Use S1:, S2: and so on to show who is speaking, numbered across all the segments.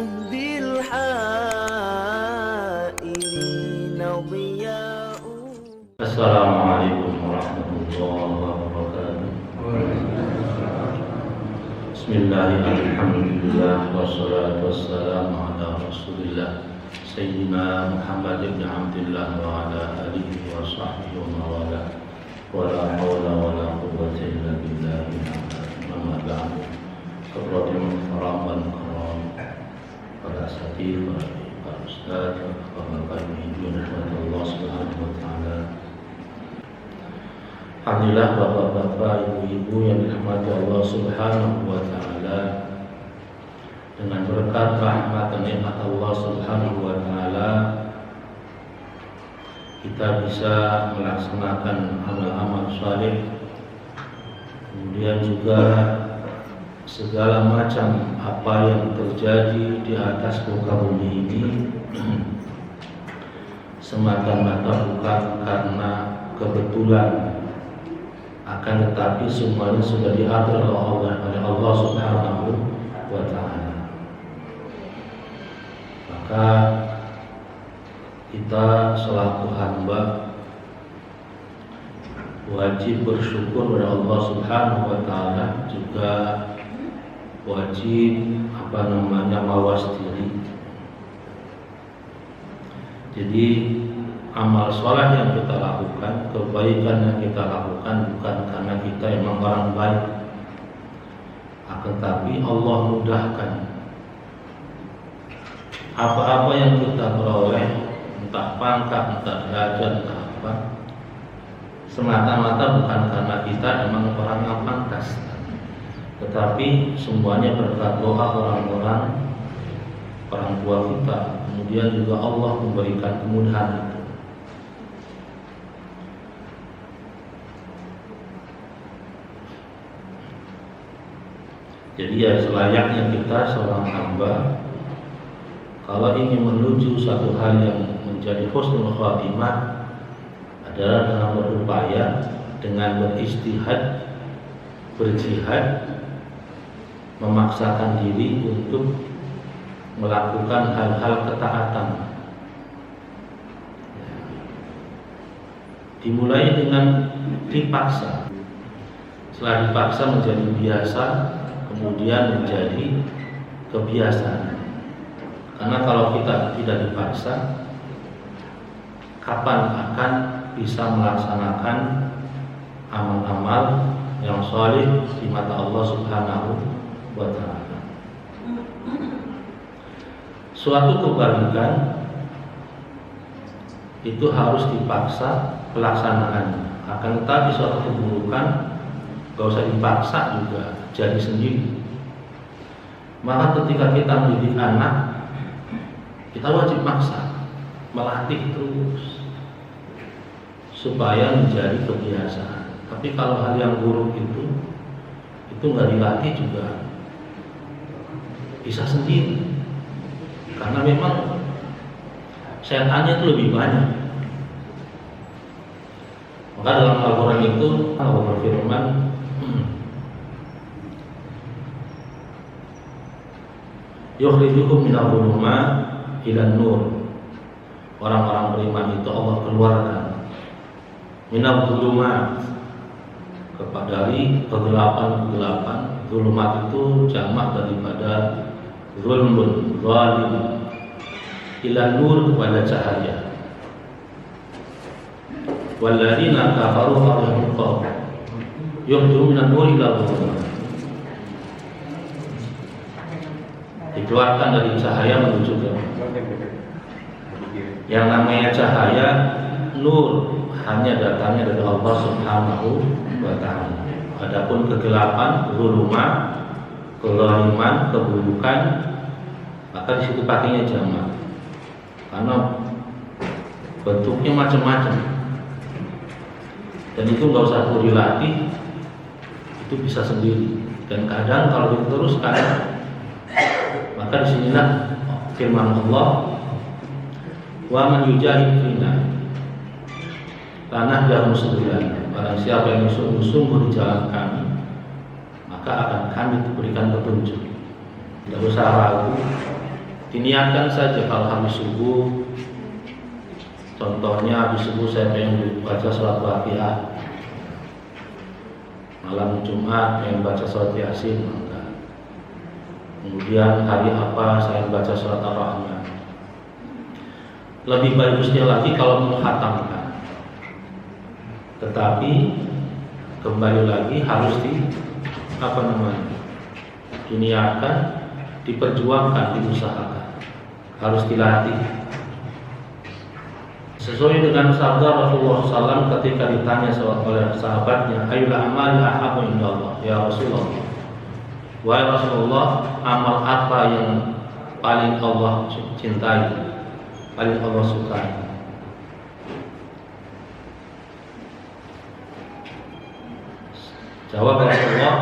S1: يهدي الحائرين ضياء.
S2: السلام عليكم ورحمة الله وبركاته. بسم الله الحمد لله والصلاة والسلام على رسول الله سيدنا محمد بن عبد الله وعلى آله وصحبه ومن والاه ولا حول ولا قوة إلا بالله. أما بعد، Kepada para kaum para asatidz, para ustaz, para ibu dan Allah Subhanahu wa taala. Alhamdulillah, bapak-bapak, ibu-ibu yang dirahmati Allah Subhanahu wa taala. Dengan berkat rahmat dan nikmat Allah Subhanahu wa taala, kita bisa melaksanakan amal-amal saleh. Kemudian juga segala macam apa yang terjadi di atas muka bumi ini semata-mata bukan karena kebetulan, akan tetapi semuanya sudah diatur oleh Allah Subhanahu wa taala. Maka kita selaku hamba wajib bersyukur kepada Allah Subhanahu wa taala, juga wajib mawas diri. Jadi amal soleh yang kita lakukan, kebaikan yang kita lakukan bukan karena kita emang orang baik, akan tapi Allah mudahkan. Apa-apa yang kita peroleh, entah pangkat, entah derajat, entah apa, semata-mata bukan karena kita emang orang yang pantas, tetapi semuanya berkat doa orang-orang, orang tua kita. Kemudian juga Allah memberikan kemudahan itu. Jadi ya selayaknya kita seorang hamba, kalau ingin menuju satu hal yang menjadi husnul khatimah, adalah dengan berupaya, dengan beristihad, berjihad, memaksakan diri untuk melakukan hal-hal ketaatan. Dimulai dengan dipaksa, setelah dipaksa menjadi biasa, kemudian menjadi kebiasaan. Karena kalau kita tidak dipaksa, kapan akan bisa melaksanakan amal-amal yang saleh di mata Allah Subhanahu wa taala? Suatu kebaikan itu harus dipaksa pelaksanaannya, akan tetapi suatu keburukan gak usah dipaksa juga, jadi sendiri. Maka ketika kita mendidik anak, kita wajib maksa, melatih terus supaya menjadi kebiasaan. Tapi kalau hal yang buruk itu nggak dilatih juga bisa sendiri, karena memang setannya itu lebih banyak. Maka dalam Al-Quran itu Allah berfirman, yukhrijuhum minal dhulumat ilan nur. Orang-orang beriman itu Allah keluarkan minal dhulumat, dari kegelapan. Dhulumat itu jamak daripada zulmun, zalim, ila nur, kepada cahaya. Walladzina kafaru alaihim qawm yukhrijuna minan nur ila dhulumat. Dikeluarkan dari cahaya menuju ke yang namanya cahaya, nur, hanya datangnya dari Allah Subhanahu wa taala. Adapun kegelapan, zulumat, kezaliman, keburukan, maka di situ pakainya jamak. Karena bentuknya macam-macam. Dan itu nggak usah perlu dilatih, itu bisa sendiri. Dan kadang kalau diteruskan, maka disinilah firman Allah, wa man yujahid fina tanah dalam sebulan. Barang siapa yang sungguh-sungguh di jalan kami, maka akan kami berikan petunjuk. Tidak usah ragu, Diniatkan saja kalau habis subuh. Contohnya habis subuh saya pengen baca surat Waqiah. Malam Jumat pengen baca surat Yasin, maka kemudian hari apa saya baca surat Ar-Rahman. Lebih bagusnya lagi kalau menghatamkan. Tetapi kembali lagi harus diniatkan, diperjuangkan, diusahakan, harus dilatih. Sesuai dengan sabda Rasulullah SAW ketika ditanya oleh sahabatnya, ayyul amali ahabbu indallah ya Rasulullah. Wahai Rasulullah, amal apa yang paling Allah cintai, paling Allah sukai? Jawab Rasulullah,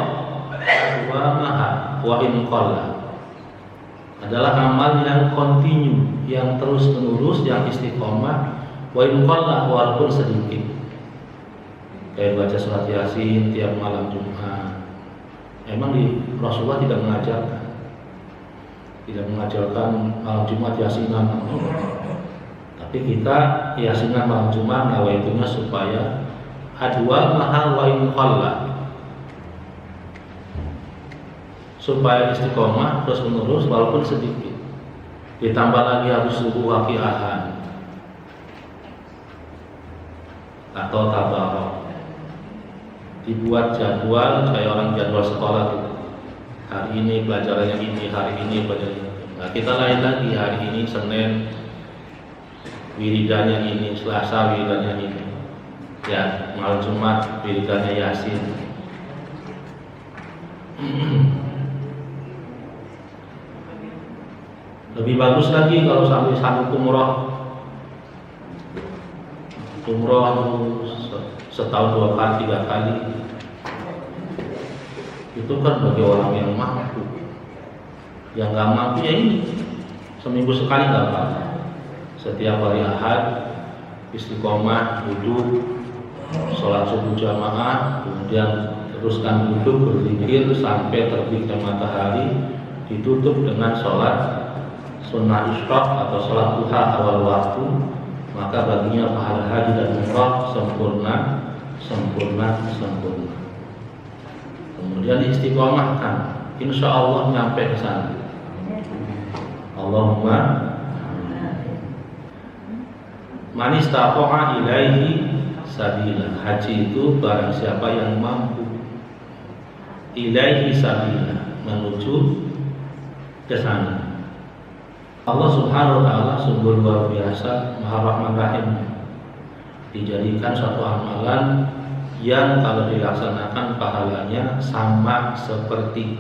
S2: wa maha wa in qalla, adalah amal yang kontinu, yang terus menerus, yang istiqomah, wa in qalla, walaupun sedikit. Kayak baca surat Yasin tiap malam Jumat. Emang Rasulullah tidak mengajarkan malam Jumat Yasinan. Tapi kita Yasinan malam Jumat, nawaitunya supaya adwa mahal wa in qalla, supaya istiqomah terus menerus walaupun sedikit. Ditambah lagi habis subuh waqiahan atau tabarok, dibuat jadwal kayak orang jadwal sekolah gitu. Hari ini pelajarannya ini, hari ini pelajarannya ini. Nah, kita lain lagi, hari ini Senin wiridannya ini, Selasa wiridannya ini, ya malam Jumat wiridannya Yasin. Lebih bagus lagi kalau sampai satu umroh setahun 2 kali 3 kali. Itu kan bagi orang yang mampu. Yang nggak mampu ya ini seminggu sekali nggak apa-apa. Setiap hari Ahad istiqomah duduk, sholat subuh jamaah, kemudian teruskan duduk berzikir sampai terbitnya matahari, ditutup dengan sholat sunnah isyraq atau sholat duha awal waktu, maka baginya pahala haji dan umrah sempurna. Kemudian istiqomahkan, insya Allah nyampe ke sana. Allahumma man istaqa'a ilaihi sabila. Haji itu barang siapa yang mampu, ilaihi sabila, menuju ke sana. Allah Subhanahu wa taala sungguh luar biasa, Maha Rahman Rahim. Dijadikan suatu amalan yang kalau dilaksanakan pahalanya sama seperti,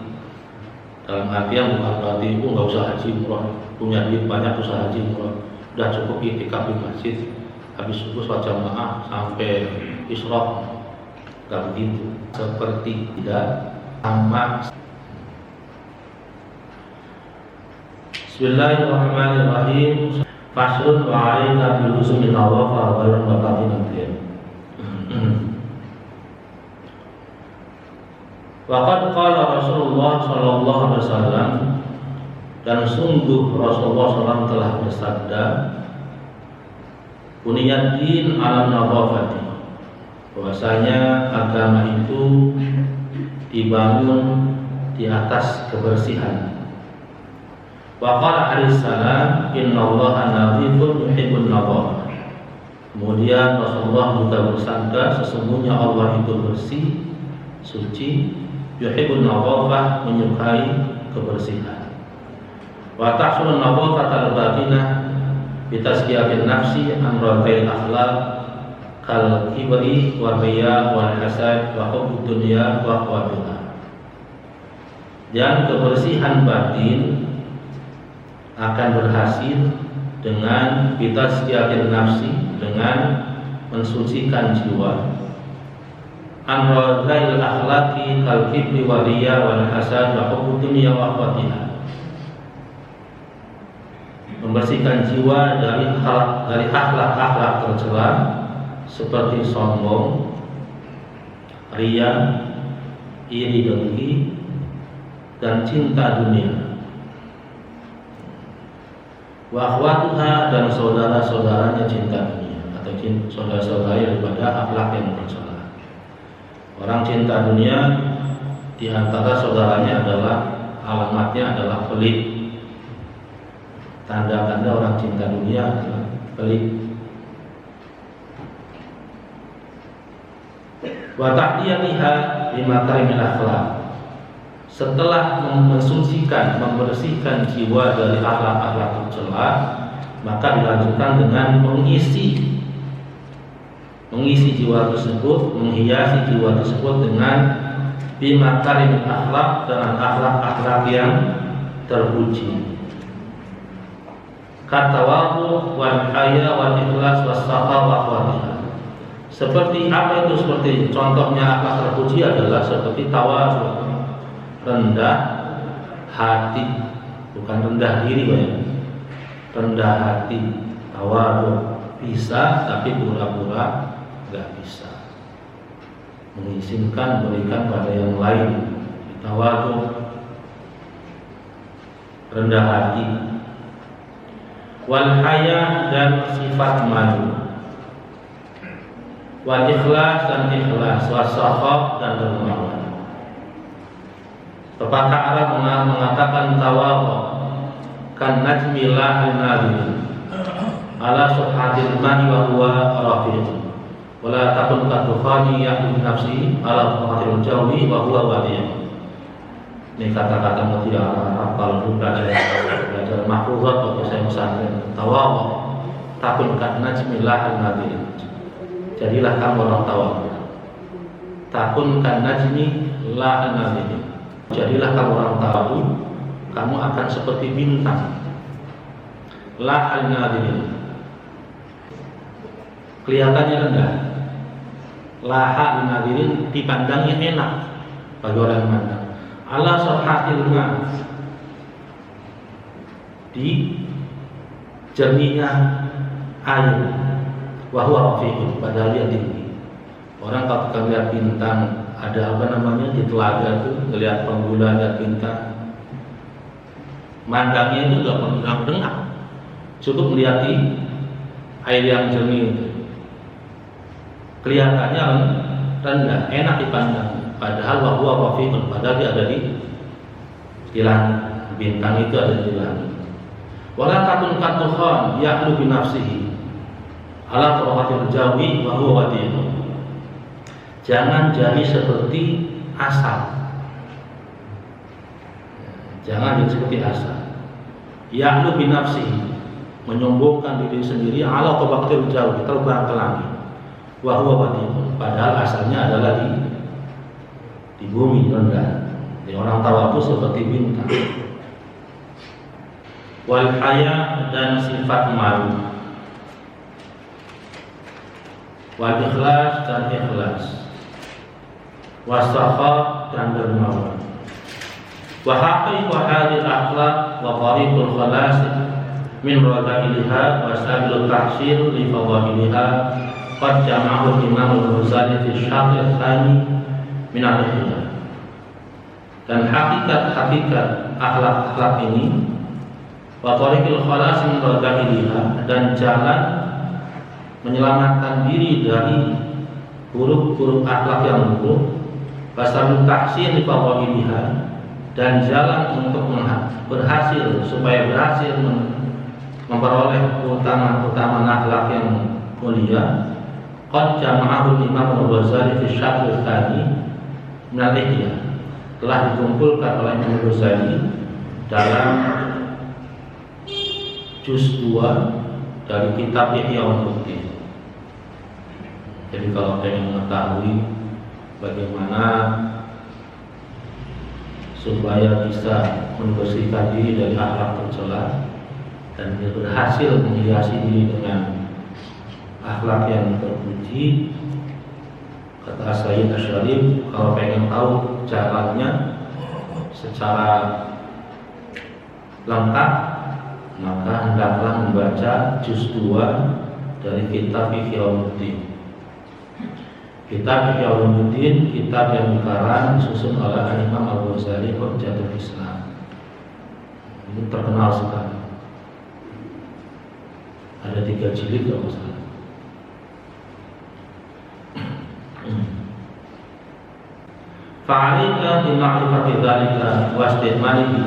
S2: dalam artian bukan berarti itu nggak usah haji umroh, punya duit banyak usah haji umroh, udah cukup iktikaf di masjid, habis subuh sholat jamaah sampai isyraq, nggak begitu. Seperti tidak sama. Bismillahirrahmanirrahim. Faslun wa 'alaika bil husni tawafa wa ghairun batatin. Waqad qala Rasulullah sallallahu alaihi wasallam, dan sungguh Rasulullah SAW telah bersabda, buniyad din ala nadhafati, bahwasanya agama itu dibangun di atas kebersihan. Wa qala alaihi salam, innallaha nadhifun yuhibbun nadhafah. Kemudian Rasulullah juga bersabda, sesungguhnya Allah itu bersih, suci, yuhibbun nadhafah, menyukai kebersihan. Wa tahsulun nadhafata al-batinah bi tazkiyatin nafsi an radhil akhlaq kal kibri wa riya wal hasad wa hubbud dunya wa khawatiha. Dan kebersihan batin akan berhasil dengan bi tazkiyatin nafsi, dengan mensucikan jiwa, an-radhil akhlaqi kal kibri wa riya wal hasad wa hubbud dunya wa khawatiha. Membersihkan jiwa dari akhlak-akhlak tercela seperti sombong, riya, iri dengki, dan cinta dunia. Wa akhwatuha, dan saudara-saudaranya cinta dunia atau saudara-saudara daripada akhlak yang tercela. Orang cinta dunia di antara saudaranya adalah alamatnya adalah pelit. Tanda-tanda orang cinta dunia adalah pelit. Wa ta'diyatiha bimakarimil akhlak. Setelah mensucikan, membersihkan jiwa dari akhlak-akhlak tercela, maka dilanjutkan dengan mengisi jiwa tersebut, menghiasi jiwa tersebut dengan bimakarimil akhlak, dengan akhlak-akhlak yang terpuji. Katawadhu wal haya wal ikhlas was safa wa akhwatiha. Seperti apa itu? Seperti contohnya akhlak terpuji adalah seperti tawadhu, rendah hati, bukan rendah diri ya. Rendah hati, tawadhu, bisa tapi pura-pura enggak bisa. Mengizinkan berikan pada yang lain. Tawadhu, rendah hati. Wal haya, dan sifat malu. Wal ikhlas, dan ikhlas. Wasakha, dan dermawan. Pepatah Arab mengatakan tawadhu kan najmi la al-nadir ala suhatil ma'i wa huwa rafiq. Wala takun kadukhani yahdu nafsi ala suhatil jawi wa huwa wadi'. Ini kata-kata mutiara Arab kalau dulu belajar mahfuzat waktu saya pesantren. Tawadhu takun kan najmi la al-nadir. Jadilah kamu orang tawadhu. Takun kan najmi la al-nadir. Jadilah kamu orang tawadhu, kamu akan seperti bintang. La al-nadir. Kelihatannya rendah. La al-nadirin, dipandangnya enak bagi orang yang memandang. Ala sahhatil ma, di jernihnya air. Wa huwa rafiqun, padahal dia tinggi. Orang kalau kita lihat bintang, ada apa namanya di telaga tuh, ngelihat pembulan, lihat bintang, mandangnya itu nggak perlu dengar, cukup melihat di air yang jernih itu. Kelihatannya rendah, enak dipandang, padahal wahwa wafiqun, padahal dia ada di langit. Bintang itu ada di langit. Wala takun katukhan ya'lu bi nafsihi ala tawhatil jawi wa huwa wadi'un. Jangan jadi seperti asap. Jangan jadi seperti asap. Ya'lu bi nafsihi, menyombongkan diri sendiri, ala tawhatil jawi, terbang ke langit. Wa huwa wadi'un, padahal asalnya adalah di bumi rendah. Jadi orang tawadhu seperti bintang. Wal haya, dan sifat malu. Wal ikhlas, dan ikhlas. Wasakha, dan dermawan. Wa haqiqu hadhil akhlaq wa tariqul khalas min rada'iliha wa sabilul tahsil li fadhiliha qad jama'ahu Imam Al-Ghazali fi syarh al-thani min al-ihya. Dan hakikat akhlak ini wa tariqul khalas min rada'iliha, dan jalan menyelamatkan diri dari buruk-buruk akhlak yang buruk. Wasabil tahsin li fadhiliha, dan jalan untuk berhasil memperoleh keutamaan akhlak yang mulia. Qad jama'ahu Imam Al-Ghazali fi syarh al-thani min al-ihya, telah dikumpulkan oleh Imam Al-Ghazali dalam juz 2 dari kitab Ihya Ulumuddin. Jadi kalau ingin mengetahui bagaimana supaya bisa membersihkan diri dari akhlak tercela dan berhasil menghiasi diri dengan akhlak yang terpuji, kata Sayyid Asy-Syarif, kalau pengen tahu caranya secara lengkap, maka hendaklah membaca juz 2 dari kitab Ihya Ulumuddin. Kitab Ihya Ulumuddin, kitab yang dikarang disusun oleh Imam Al-Ghazali Hujjatul Islam. Ini terkenal sekali. Ada 3 jilid kalau salah. Fa'alika bi ma'rifati dzalika wa istimalihi.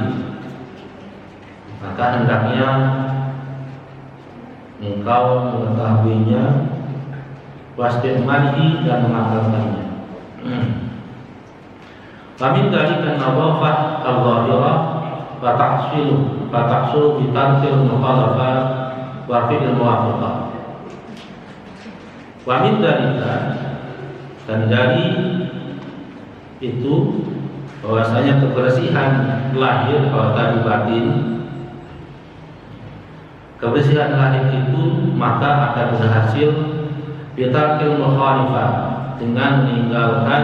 S2: Maka hendaknya engkau mengetahuinya, wastimalihi, dan mengamalkannya. Famin dzalika nadhafah al-dhahirah wa tahsulu bi tarkil mukhalafat wa fi'l muwafiqah. Wa min dzalika, dan dari itu bahwasanya kebersihan lahir atau tadi batin, kebersihan lahir itu maka akan berhasil bitarkil mukhalifah, dengan meninggalkan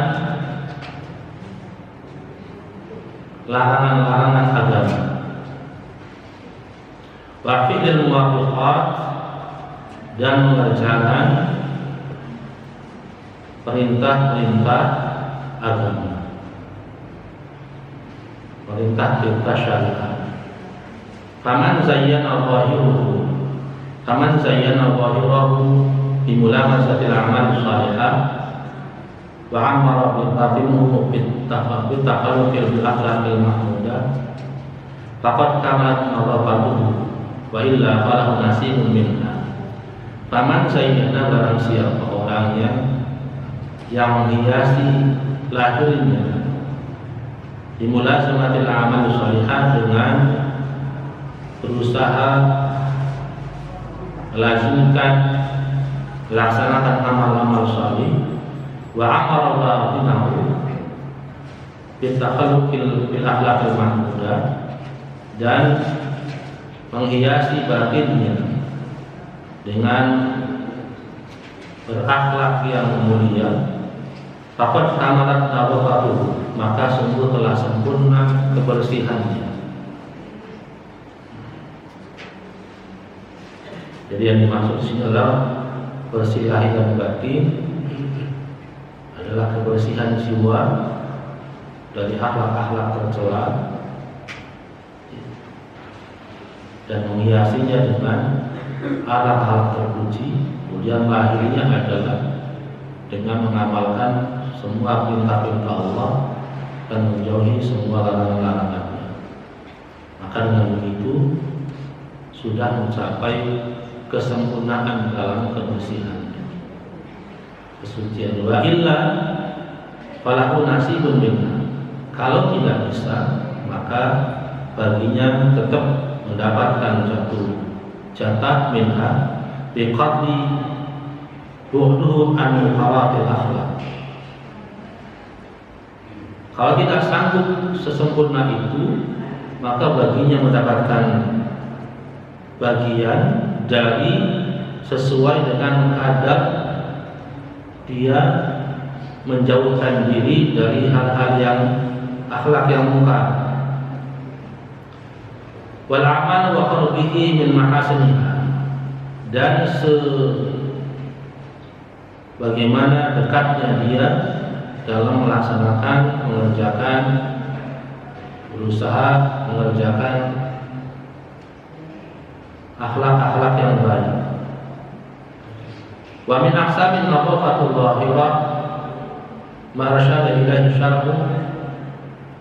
S2: larangan-larangan agama, wa fi'l muwafiqat, dan mengerjakan perintah-perintah agama, perintah-perintah syariat. Faman zayyana dhahiruhu bi mulamasatil a'mal shalihah wa amara bi batinuhu bit takhalluqil bil akhlaqil mahmudah faqad kamalat nadhafatuhu wa illa falahu nasibun minha. Faman zayyana, barang siapa orangnya yang menghiasi lahirnya bi mulamasatil a'mal shalihah, dengan berusaha melaksanakan amal-amal salih, wa amara batinahu bi takhalluqil bil akhlaqil mahmudah, dan menghiasi batinnya dengan berakhlak yang mulia, faqad kamalat nadhafatuhu, maka sungguh telah sempurna kebersihannya. Jadi yang dimaksud sini adalah bersih lahir dan batin adalah kebersihan jiwa dari akhlak-akhlak tercela dan menghiasinya dengan akhlak-akhlak terpuji. Kemudian lahirnya adalah dengan mengamalkan semua perintah-perintah Allah dan menjauhi semua larangan-larangannya. Maka dengan begitu sudah mencapai kesempurnaan dalam kebersihan, kesucian. Wa illa falahu nasibun minha, kalau tidak bisa maka baginya tetap mendapatkan jatah minha biqadri bu'duhu an muhawatil akhlaq. Kalau tidak sanggup sesempurna itu, maka baginya mendapatkan bagian dari sesuai dengan adab dia menjauhkan diri dari hal-hal yang akhlak yang munkar. Wal amal wa qurbihi min mahasiniha, dan bagaimana dekatnya dia dalam melaksanakan, mengerjakan, berusaha mengerjakan akhlak-akhlak yang baik. Wa min aqsamin nadhafatul dhahirah ma arsyada ilaihi syar'u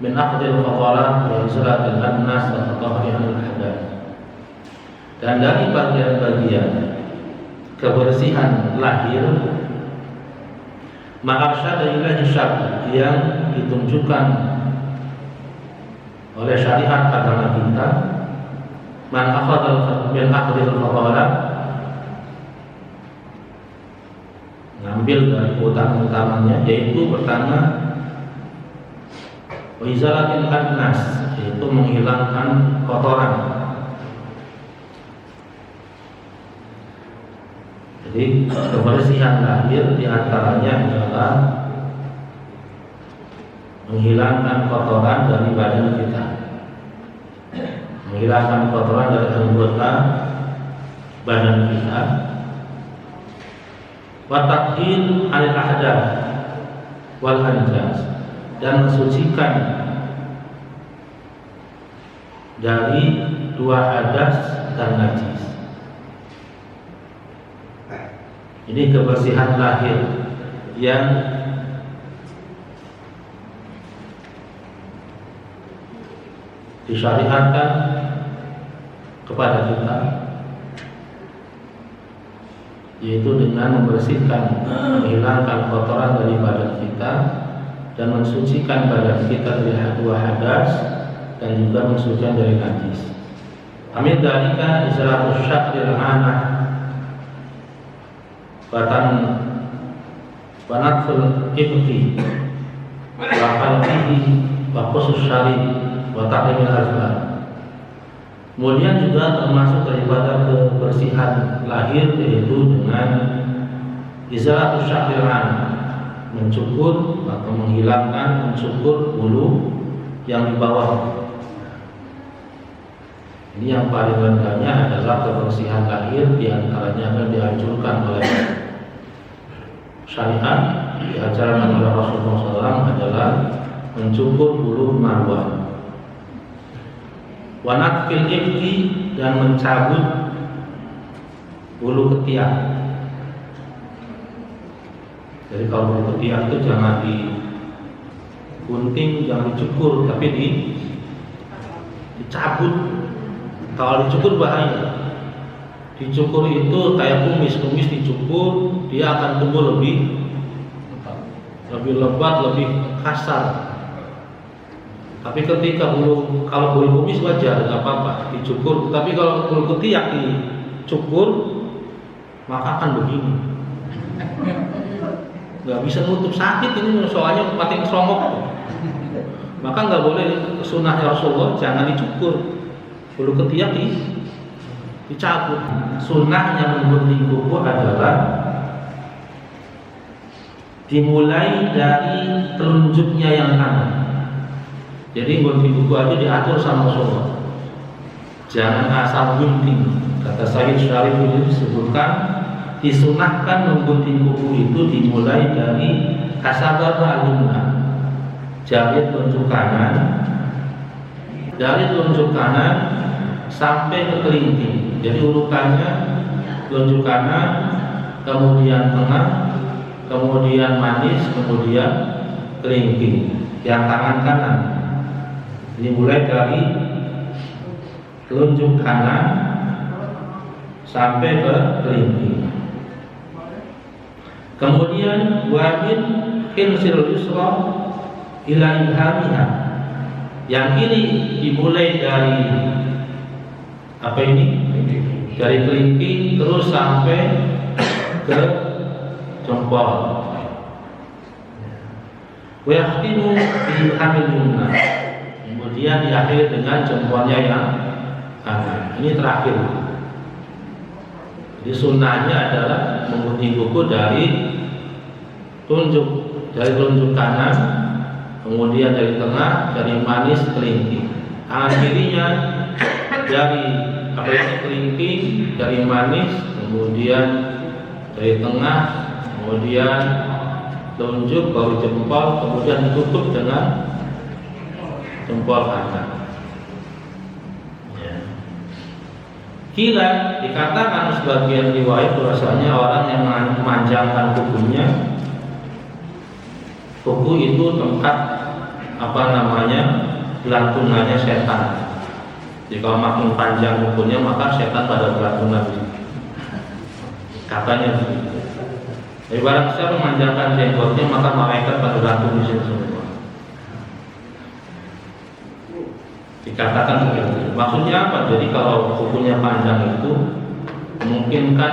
S2: min aqdil fadalat wa izalatil annas wa tatahhirin al-hadath. Dan dari bagian-bagian kebersihan lahir ma arsyada ilaihi syar'u, yang ditunjukkan oleh syariat agama kita, man akhadal min akhdil fadalat, ngambil dari utama-utamanya, yaitu pertama wa izalatil annas, yaitu menghilangkan kotoran. Jadi kebersihan lahir diantaranya adalah menghilangkan kotoran dari badan kita, menghilangkan kotoran dari anggota badan kita. Wa tathhir anil ahdath wal anjas, dan mensucikan dari dua hadas dan najis. Ini kebersihan lahir yang disyariatkan kepada kita, yaitu dengan membersihkan, menghilangkan kotoran dari badan kita dan mensucikan badan kita dari dua hadas dan juga mensucikan dari najis. Amin dalika izalatus syakril anah batan banatful ibti wa qalbihi wa khusus syarib wa ta'limil azbar. Kemudian juga termasuk daripada kebersihan lahir, yaitu dengan izalatus syakril anah, mencukur atau menghilangkan, mencukur bulu yang di bawah. Ini yang paling rendahnya adalah kebersihan lahir, diantaranya akan dianjurkan oleh syariat, diajarkan oleh Rasulullah SAW adalah mencukur bulu marwah, wanatfil ibti, dan mencabut bulu ketiak. Jadi kalau bulu ketiak itu jangan digunting, jangan dicukur, tapi dicabut. Kalau dicukur bahaya. Dicukur itu kayak kumis dicukur, dia akan tumbuh lebih lebat, lebih kasar. Tapi ketika kalau bulu kumis wajar, nggak apa-apa dicukur. Tapi kalau bulu ketiak dicukur, maka akan begini. Nggak bisa nutup, sakit ini, soalnya makin serongok. Maka nggak boleh, sunnahnya Rasulullah jangan dicukur. Bulu ketiak dicabut. Sunnahnya menggunting kuku adalah dimulai dari telunjuknya yang kanan. Jadi gunting kuku aja diatur sama Rasulullah. Jangan asal gunting. Kata Sayyid Syarif ini disebutkan, disunahkan menggunting kuku itu dimulai dari kasabar al-yumna, jari telunjuk kanan, dari telunjuk kanan sampai ke kelingking. Jadi urutannya telunjuk kanan, kemudian tengah, kemudian manis, kemudian kelingking. Yang tangan kanan dimulai dari telunjuk kanan sampai ke kelingking. Kemudian wabin khilsil yusra ila ibhamiha. Yang kiri dimulai dari apa ini? Dari kelingking terus sampai ke jempol. Wa yahtimu bi hamil yumna. Kemudian diakhiri dengan jempolnya yang kanan. Ini terakhir. Jadi sunnahnya adalah menggunting kuku dari telunjuk kanan, kemudian dari tengah, dari manis kelingking. Tangan kirinya dari kelingking, dari manis, kemudian dari tengah, kemudian telunjuk, baru jempol, kemudian ditutup dengan jempol kanan. Kila dikatakan sebagian riwayat bahwasanya orang yang memanjangkan kukunya, kuku itu tempat belantungannya setan. Jadi kalau makin panjang kukunya maka setan pada belantungan. Katanya begitu. Jadi barang siapa memanjangkan jenggotnya maka malaikat pada belantung di situ semua. Dikatakan begitu. Maksudnya apa? Jadi kalau kukunya panjang itu memungkinkan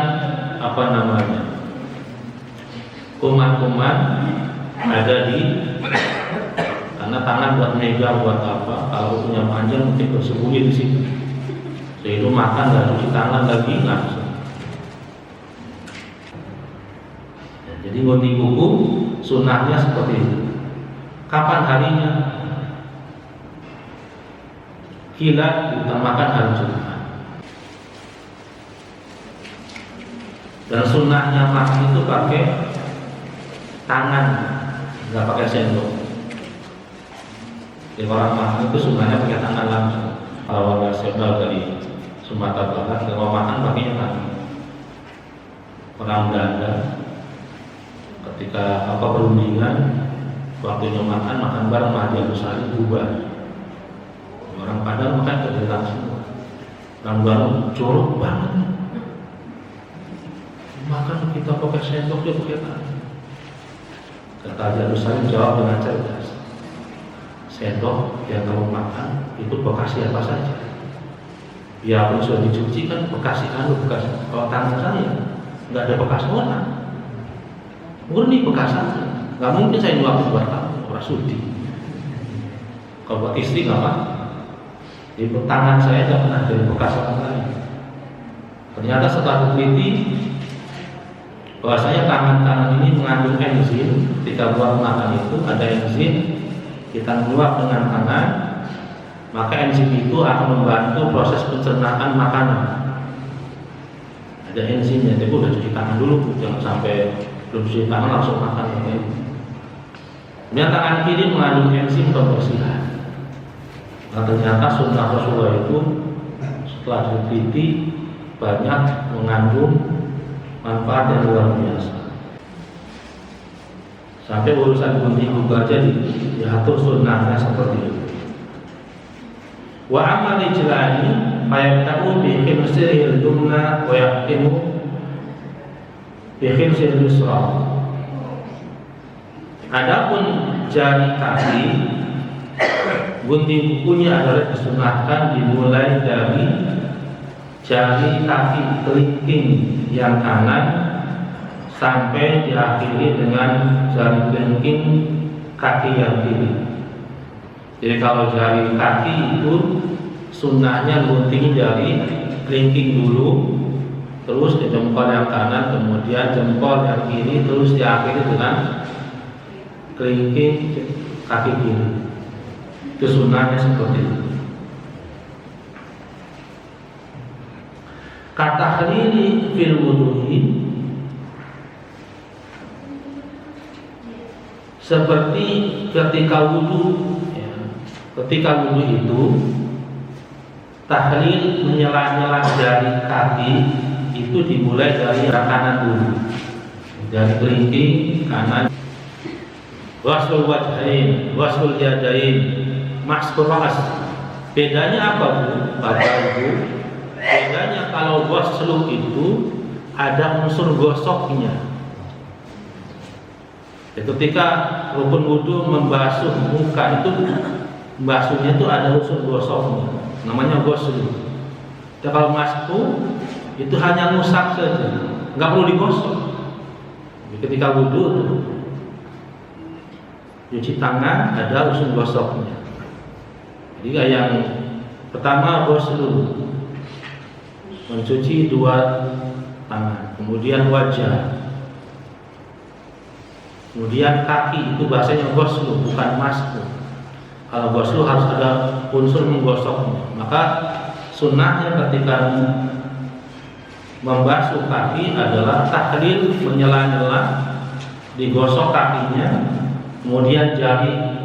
S2: kuman-kuman ada karena tangan buat megang buat apa? Kalau kukunya panjang mungkin bersembunyi di situ. Jadi itu makan nggak cuci tangan lagi langsung. Jadi gunting kuku sunnahnya seperti itu. Kapan harinya? Kila diutamakan hari Jumat. Dan sunnahnya mah itu pakai tangan, nggak pakai sendok. Di orang makan itu sunnahnya pakai tangan langsung. Kalau nasional dari Sumatera Barat, kalau makan pakainya tangan. orang Belanda ketika perundingan waktunya makan bareng Mahdi Al-Salim bubar. Orang Padang makan tergerak semua. Orang baru jorok banget. Makan kita pakai sendok dia pakai tangan. Kata Haji Al-Salim jawab dengan cerdas. Sendok yang kamu makan itu bekas apa saja. Ya pun sudah dicuci kan bekas bekas. Kalau tangan saya nggak ada bekas orang. Murni bekas saja. Nggak mungkin saya nyuapin buat kamu orang sudi. Kalau buat istri nggak apa. Di tangan saya tidak pernah dari bekas orang lain. Ternyata setelah diteliti bahwasanya tangan ini mengandung enzim. Ketika buat makan itu ada enzim, kita menyuap dengan tangan, maka enzim itu akan membantu proses pencernaan makanan. Ada enzimnya, jadi udah cuci tangan dulu, jangan sampai belum cuci tangan langsung makan. Kemudian tangan kiri mengandung enzim pembersihan. Nah, ternyata sunnah Rasulullah itu setelah diteliti banyak mengandung manfaat yang luar biasa. Sampai urusan gunting juga jadi diatur sunnahnya seperti itu. Wa amal ijlani fayabta'u bi khimsiril yumna wa yahtimu bi khimsiril yusra. Adapun jari kaki, gunting kukunya adalah disunahkan dimulai dari jari kaki kelingking yang kanan sampai diakhiri dengan jari kelingking kaki yang kiri. Jadi kalau jari kaki itu sunnahnya gunting dari kelingking dulu, terus ke jempol yang kanan, kemudian jempol yang kiri, terus diakhiri dengan kelingking kaki kiri. Itu sunnahnya seperti itu. Kata khalili fil wudu'i seperti ketika wudu, ya, ketika wudu itu tahlil menyela-nyela jari kaki itu dimulai dari kanan dulu, dari kelingking kanan. Wasul wajhain, wasul yadain, maskur ras. Bedanya apa Bu? Bapak Ibu? Bedanya kalau waslu itu ada unsur gosoknya. Ya, ketika rukun wudu membasuh muka itu, membasuhnya itu ada unsur gosoknya, namanya goslu. Ya, kalau masku itu hanya ngusap saja, nggak perlu digosok. Ketika wudu itu cuci tangan ada unsur gosoknya. Jadi yang pertama goslu, mencuci dua tangan, kemudian wajah, kemudian kaki itu bahasanya goslu bukan masku. Kalau goslu harus ada unsur menggosoknya. Maka sunnahnya ketika membasuh kaki adalah tahlil menyela-nyela, digosok kakinya, kemudian jari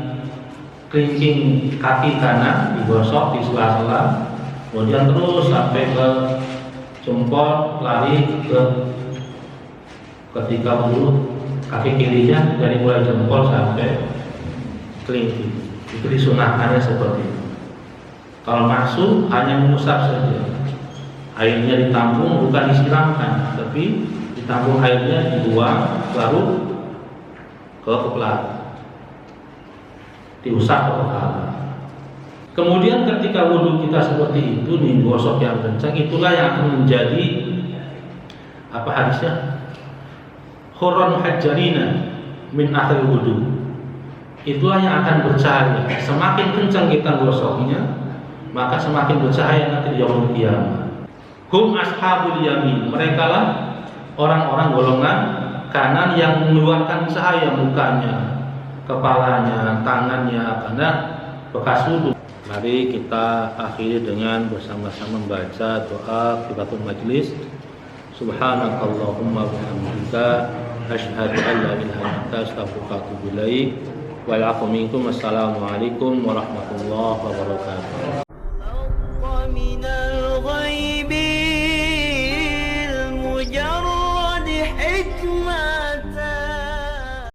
S2: kelingking kaki kanan digosok di sela-sela, kemudian terus sampai ke jempol, lari ke ketika wudu kaki kirinya dari mulai jempol sampai kelingking. Itu disunahkannya seperti itu. Kalau masuk hanya mengusap saja, airnya ditampung, bukan disiramkan, tapi ditampung airnya, dibuang, baru ke kepala, diusap ke kepala. Kemudian ketika wudhu kita seperti itu digosok yang kencang, itulah yang akan menjadi apa hadisnya? Khurran hajjarina min akhir wudhu. Itulah yang akan bercahaya. Semakin kencang kita gosoknya, maka semakin bercahaya nanti di yaumul qiyamah. Hum ashabul yamin. Mereka lah orang-orang golongan kanan yang mengeluarkan cahaya mukanya, kepalanya, tangannya karena bekas wudhu. Mari kita akhiri dengan bersama-sama membaca doa kifaratul majlis. Subhanakallahumma bihamdika asyhadu an la ilaha illa anta astaghfiruka wa atubu ilaik. Wal 'afwu minkum. Assalamualaikum warahmatullahi wabarakatuh.